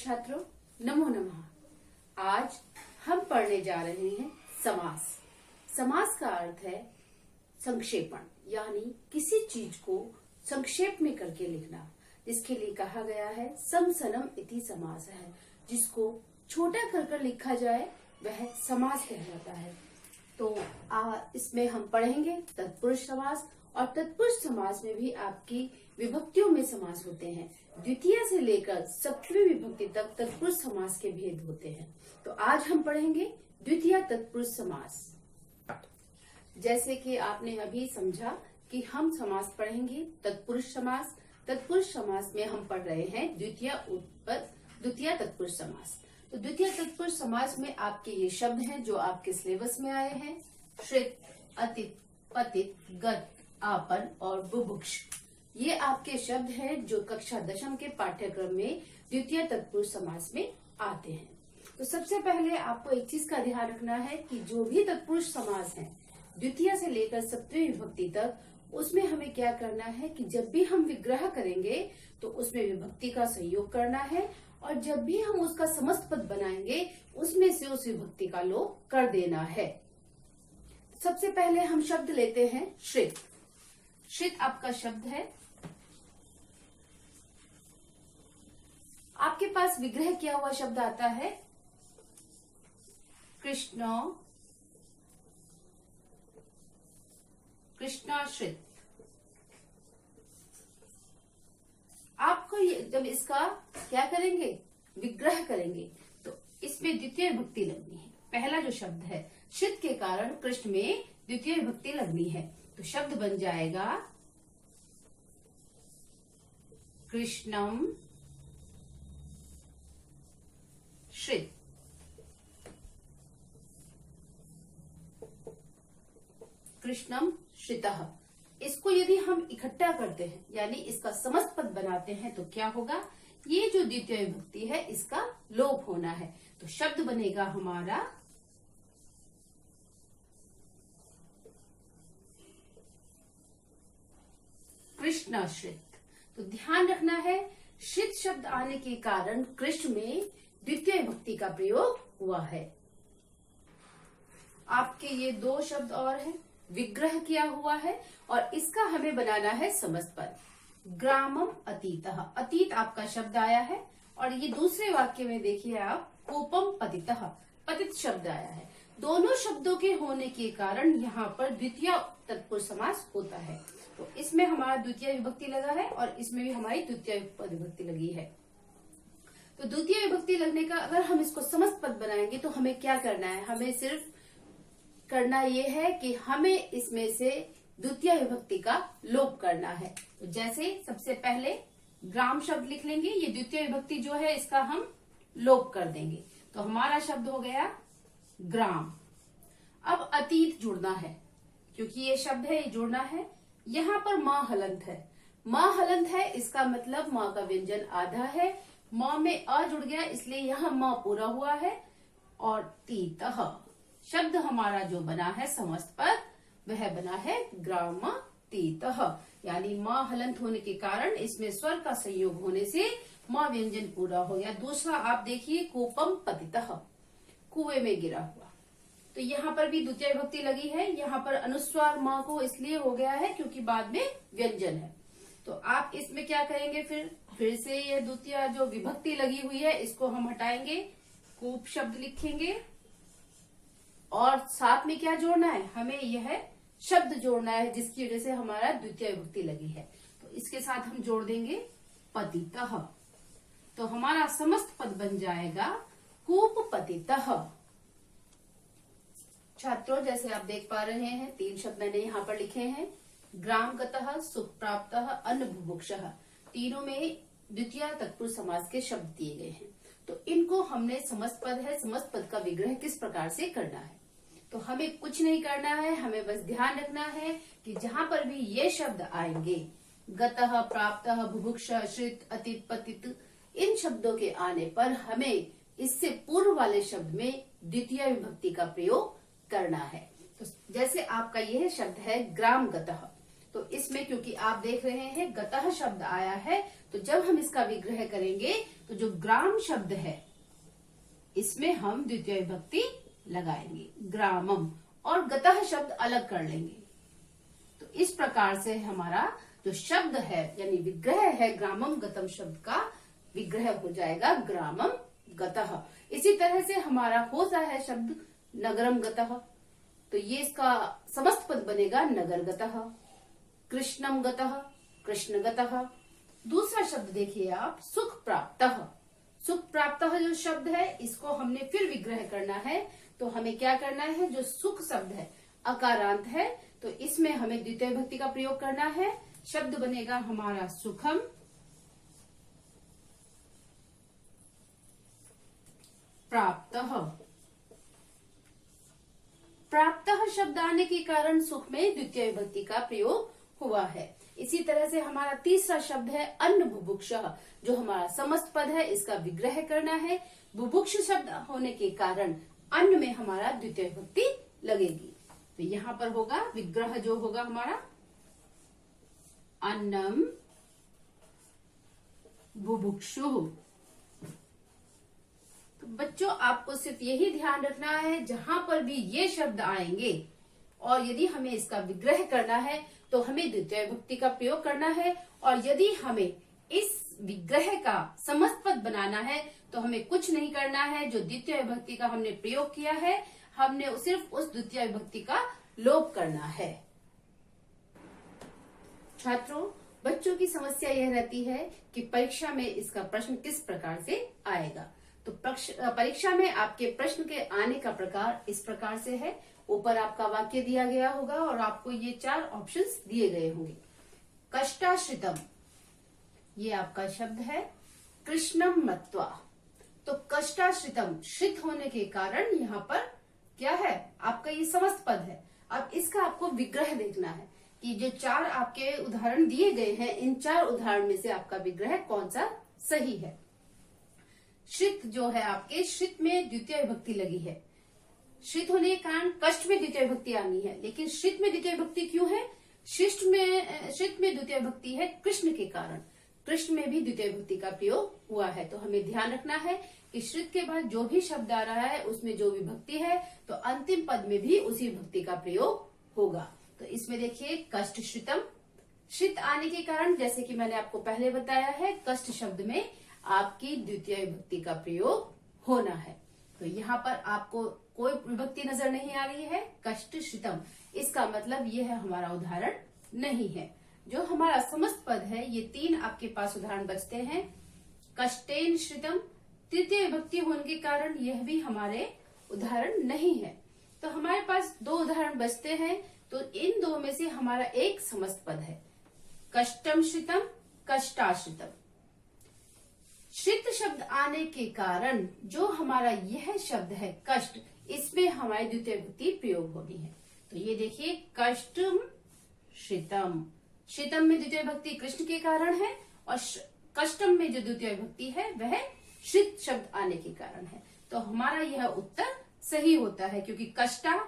छात्रों, नमो नमः। आज हम पढ़ने जा रहे हैं समास। समास का अर्थ है संक्षेपण, यानी किसी चीज को संक्षेप में करके लिखना, जिसके लिए कहा गया है सम सनम इति समास है। जिसको छोटा कर लिखा जाए वह समास कहलाता है। तो इसमें हम पढ़ेंगे तत्पुरुष समास, और तत्पुरुष समास में भी आपकी विभक्तियों में समास होते हैं। द्वितीय से लेकर सप्तमी विभक्ति तक तत्पुरुष समास के भेद होते हैं। तो आज हम पढ़ेंगे द्वितीय तत्पुरुष समास। जैसे कि आपने अभी समझा कि हम समास पढ़ेंगे तत्पुरुष समास। तत्पुरुष समास में हम पढ़ रहे हैं द्वितीय तत्पुरुष समास। तो द्वितीय तत्पुरुष समास में आपके ये शब्द हैं जो आपके सिलेबस में आए हैं: श्रित, अतित, पतित, गत, आपन और बुभुक्ष। ये आपके शब्द हैं जो कक्षा दशम के पाठ्यक्रम में द्वितीय तत्पुरुष समास में आते हैं। तो सबसे पहले आपको एक चीज का ध्यान रखना है कि जो भी तत्पुरुष समास है द्वितीय से लेकर सप्तमी विभक्ति तक, उसमें हमें क्या करना है कि जब भी हम विग्रह करेंगे तो उसमें विभक्ति का संयोग करना है, और जब भी हम उसका समस्त पद बनाएंगे उसमें से उस विभक्ति का लोप कर देना है। सबसे पहले हम शब्द लेते हैं श्रित। श्रित आपका शब्द है। आपके पास विग्रह किया हुआ शब्द आता है कृष्ण, कृष्णाश्रित। आपको जब इसका क्या करेंगे, विग्रह करेंगे, तो इसमें द्वितीय विभक्ति लगनी है। पहला जो शब्द है श्रित के कारण कृष्ण में द्वितीय विभक्ति लगनी है, तो शब्द बन जाएगा कृष्णम श्रित। कृष्णम श्रितः। इसको यदि हम इकट्ठा करते हैं यानी इसका समस्त पद बनाते हैं तो क्या होगा, ये जो द्वितीय विभक्ति है इसका लोप होना है। तो शब्द बनेगा हमारा कृष्णाश्रित। तो ध्यान रखना है, श्रित शब्द आने के कारण कृष्ण में द्वितीय विभक्ति का प्रयोग हुआ है। आपके ये दो शब्द और हैं, विग्रह किया हुआ है और इसका हमें बनाना है समस्त पद। ग्रामम अतीतः, अतीत आपका शब्द आया है, और ये दूसरे वाक्य में देखिए आप कूपम पतितः, पतित शब्द आया है। दोनों शब्दों के होने के कारण यहाँ पर द्वितीय तत्पुरुष समास होता है। तो इसमें हमारा द्वितीय विभक्ति लगा है और इसमें भी हमारी द्वितीय विभक्ति लगी है। तो द्वितीय विभक्ति लगने का अगर हम इसको समस्त पद बनाएंगे तो हमें क्या करना है, हमें सिर्फ करना ये है कि हमें इसमें से द्वितीय विभक्ति का लोप करना है। तो जैसे सबसे पहले ग्राम शब्द लिख लेंगे, ये द्वितीय विभक्ति जो है इसका हम लोप कर देंगे, तो हमारा शब्द हो गया ग्राम। अब अतीत जुड़ना है, क्योंकि ये शब्द है ये जुड़ना है। यहाँ पर माँ हलंत है, माँ हलंत है, इसका मतलब माँ का व्यंजन आधा है, माँ में अ जुड़ गया इसलिए यहाँ माँ पूरा हुआ है। और तीतः शब्द हमारा जो बना है समस्त पद वह बना है ग्राम तीतः, यानी माँ हलंत होने के कारण इसमें स्वर का संयोग होने से माँ व्यंजन पूरा हो गया। दूसरा आप देखिए कूपम पतितः, कुएं में गिरा हुआ, तो यहाँ पर भी द्वितीय विभक्ति लगी है। यहाँ पर अनुस्वार माँ को इसलिए हो गया है क्योंकि बाद में व्यंजन है। तो आप इसमें क्या करेंगे, फिर से ये द्वितीय जो विभक्ति लगी हुई है इसको हम हटाएंगे, कूप शब्द लिखेंगे, और साथ में क्या जोड़ना है, हमें यह शब्द जोड़ना है जिसकी वजह से हमारा द्वितीय विभक्ति लगी है। तो इसके साथ हम जोड़ देंगे पतितः, तो हमारा समस्त पद बन जाएगा कूप पतितः। छात्रों, जैसे आप देख पा रहे हैं तीन शब्द मैंने यहाँ पर लिखे हैं: ग्राम गतः, सुख प्राप्तः, अन्न बुभुक्षः। तीनों में द्वितीय तत्पुरुष समास के शब्द दिए गए हैं। तो इनको हमने समस्त पद है, समस्त पद का विग्रह किस प्रकार से करना है, तो हमें कुछ नहीं करना है, हमें बस ध्यान रखना है कि जहां पर भी ये शब्द आएंगे, गतः, प्राप्तः, बुभुक्षः, श्रित, अतीत, पतित, इन शब्दों के आने पर हमें इससे पूर्व वाले शब्द में द्वितीय विभक्ति का प्रयोग करना है। तो जैसे आपका यह शब्द है ग्राम गतः, तो इसमें क्योंकि आप देख रहे हैं गतः शब्द आया है, तो जब हम इसका विग्रह करेंगे तो जो ग्राम शब्द है इसमें हम द्वितीय विभक्ति लगाएंगे, ग्रामम, और गतः शब्द अलग कर लेंगे। तो इस प्रकार से हमारा जो शब्द है यानी विग्रह है ग्रामम गतम शब्द का विग्रह हो जाएगा ग्रामम गतः। इसी तरह से हमारा होता है शब्द नगरम गतः, तो ये इसका समस्त पद बनेगा नगर गतः, कृष्णम गतः, कृष्ण गतः। दूसरा शब्द देखिए आप, सुख प्राप्तः। सुख प्राप्तः जो शब्द है इसको हमने फिर विग्रह करना है, तो हमें क्या करना है, जो सुख शब्द है अकारांत है, तो इसमें हमें द्वितीय विभक्ति का प्रयोग करना है। शब्द बनेगा हमारा सुखम प्राप्तः। प्राप्तः शब्द आने के कारण सुख में द्वितीय विभक्ति का प्रयोग हुआ है। इसी तरह से हमारा तीसरा शब्द है अन्न बुभुक्षः, जो हमारा समस्त पद है इसका विग्रह करना है। बुभुक्ष शब्द होने के कारण अन्न में हमारा द्वितीय विभक्ति लगेगी, तो यहाँ पर होगा विग्रह जो होगा हमारा अन्नम बुभुक्षुः। तो बच्चों आपको सिर्फ यही ध्यान रखना है, जहां पर भी ये शब्द आएंगे और यदि हमें इसका विग्रह करना है तो हमें द्वितीय विभक्ति का प्रयोग करना है, और यदि हमें इस विग्रह का समस्त पद बनाना है तो हमें कुछ नहीं करना है। जो द्वितीय विभक्ति का हमने प्रयोग किया है हमने सिर्फ उस द्वितीय विभक्ति का लोप करना है। छात्रों, बच्चों की समस्या यह रहती है कि परीक्षा में इसका प्रश्न किस प्रकार से आएगा। तो परीक्षा में आपके प्रश्न के आने का प्रकार इस प्रकार से है। ऊपर आपका वाक्य दिया गया होगा और आपको ये 4 ऑप्शंस दिए गए होंगे। कष्टाश्रितम, ये आपका शब्द है, कृष्णम मत्वा। तो कष्टाश्रितम श्रित होने के कारण यहाँ पर क्या है, आपका ये समस्त पद है। अब इसका आपको विग्रह देखना है कि जो 4 आपके उदाहरण दिए गए हैं, इन 4 उदाहरण में से आपका विग्रह कौन सा सही है। श्रित जो है आपके, श्रित में द्वितीय विभक्ति लगी है। श्रित होने के कारण कष्ट में द्वितीय विभक्ति आनी है, लेकिन श्रित में द्वितीय विभक्ति क्यों है, श्रित में द्वितीय विभक्ति है कृष्ण के कारण। कृष्ण में भी द्वितीय विभक्ति का प्रयोग हुआ है, तो हमें ध्यान रखना है कि श्रित के बाद जो भी शब्द आ रहा है उसमें जो विभक्ति है तो अंतिम पद में भी उसी विभक्ति का प्रयोग होगा। तो इसमें देखिए कष्ट श्रितम, श्रित आने के कारण जैसे कि मैंने आपको पहले बताया है कष्ट शब्द में आपकी द्वितीय विभक्ति का प्रयोग होना है। तो यहाँ पर आपको कोई विभक्ति नजर नहीं आ रही है, कष्ट श्रितम, इसका मतलब ये है हमारा उदाहरण नहीं है। जो हमारा समस्त पद है ये 3 आपके पास उदाहरण बचते हैं। कष्टेन श्रितम, तृतीय विभक्ति होने के कारण यह भी हमारे उदाहरण नहीं है। तो हमारे पास 2 उदाहरण बचते हैं, तो इन 2 में से हमारा एक समस्त पद है, कष्टम श्रितम, कष्टाश्रितम। श्रित शब्द आने के कारण जो हमारा यह शब्द है कष्ट, इसमें हमारी द्वितीय विभक्ति प्रयोग होनी है। तो ये देखिए कष्टम श्रितम, श्रितम में द्वितीय विभक्ति कृष्ण के कारण है और कष्टम में जो द्वितीय विभक्ति है वह श्रित शब्द आने के कारण है। तो हमारा यह उत्तर सही होता है, क्योंकि कष्टा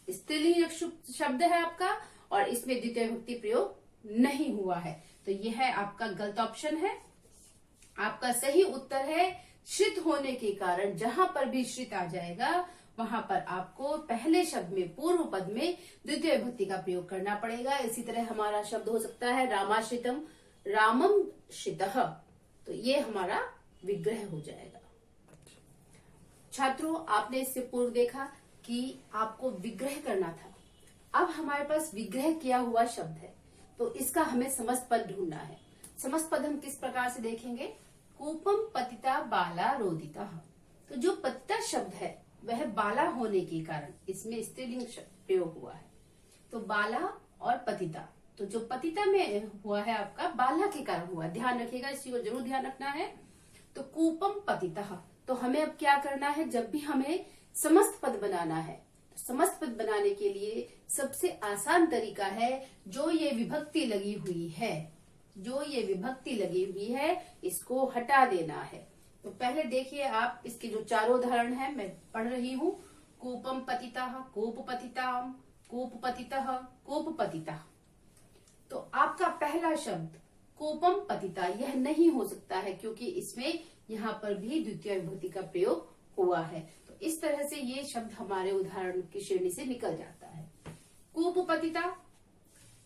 स्त्रीलिंग शब्द है आपका और इसमें द्वितीय विभक्ति प्रयोग नहीं हुआ है। तो यह आपका गलत ऑप्शन है। आपका सही उत्तर है श्रित होने के कारण जहां पर भी श्रित आ जाएगा वहां पर आपको पहले शब्द में पूर्व पद में द्वितीय विभक्ति का प्रयोग करना पड़ेगा। इसी तरह हमारा शब्द हो सकता है रामाश्रितम, रामम श्रितः, तो ये हमारा विग्रह हो जाएगा। छात्रों, आपने इससे पूर्व देखा कि आपको विग्रह करना था। अब हमारे पास विग्रह किया हुआ शब्द है, तो इसका हमें समस्त पद ढूंढना है। समस्त पद हम किस प्रकार से देखेंगे, कूपम पतिता बाला रोदिता। तो जो पतिता शब्द है वह बाला होने के कारण इसमें स्त्रीलिंग प्रयोग हुआ है। तो बाला और पतिता, तो जो पतिता में हुआ है आपका बाला के कारण हुआ, ध्यान रखिएगा, इसी को जरूर ध्यान रखना है। तो कूपम पतिता, तो हमें अब क्या करना है, जब भी हमें समस्त पद बनाना है, तो समस्त पद बनाने के लिए सबसे आसान तरीका है जो ये विभक्ति लगी हुई है, जो ये विभक्ति लगी हुई है इसको हटा देना है। तो पहले देखिए आप इसके जो 4 उदाहरण हैं मैं पढ़ रही हूँ। कूपम पतिता, कूप पतिताम, कूप पतितः, कूप पतिता। तो आपका पहला शब्द कोपम पतिता यह नहीं हो सकता है, क्योंकि इसमें यहाँ पर भी द्वितीय विभक्ति का प्रयोग हुआ है। तो इस तरह से ये शब्द हमारे उदाहरण की श्रेणी से निकल जाता है। कूपपतिता,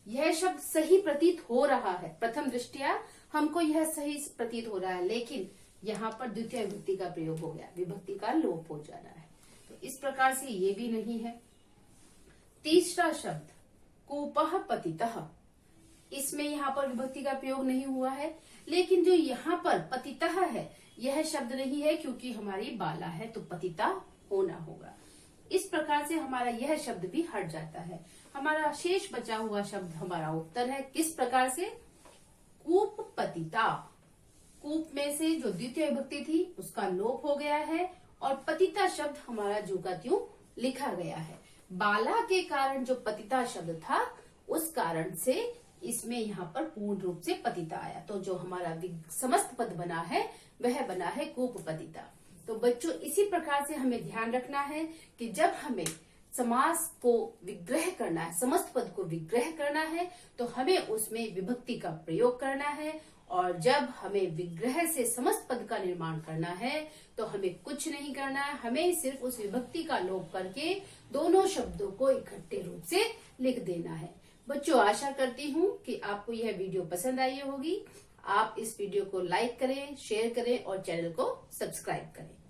यह शब्द सही प्रतीत हो रहा है, प्रथम दृष्टया हमको यह सही प्रतीत हो रहा है, लेकिन यहाँ पर द्वितीय विभक्ति का प्रयोग हो गया, विभक्ति का लोप हो जाना है। तो इस प्रकार से ये भी नहीं है। तीसरा शब्द कूपः पतितः, इसमें यहाँ पर विभक्ति का प्रयोग नहीं हुआ है, लेकिन जो यहाँ पर पतितः है यह शब्द नहीं है, क्योंकि हमारी बाला है तो पतिता होना होगा। इस प्रकार से हमारा यह शब्द भी हट जाता है। हमारा शेष बचा हुआ शब्द हमारा उत्तर है। किस प्रकार से? कूप पतिता, कूप में से जो द्वितीय विभक्ति थी उसका लोप हो गया है और पतिता शब्द हमारा जो का त्यों लिखा गया है। बाला के कारण जो पतिता शब्द था उस कारण से इसमें यहाँ पर पूर्ण रूप से पतिता आया। तो जो हमारा समस्त पद बना है वह बना है कूप पतिता। तो बच्चों इसी प्रकार से हमें ध्यान रखना है कि जब हमें समास को विग्रह करना है, समस्त पद को विग्रह करना है, तो हमें उसमें विभक्ति का प्रयोग करना है। और जब हमें विग्रह से समस्त पद का निर्माण करना है तो हमें कुछ नहीं करना है, हमें सिर्फ उस विभक्ति का लोप करके दोनों शब्दों को इकट्ठे रूप से लिख देना है। बच्चों आशा करती हूँ कि आपको यह वीडियो पसंद आई होगी। आप इस वीडियो को लाइक करें, शेयर करें और चैनल को सब्सक्राइब करें।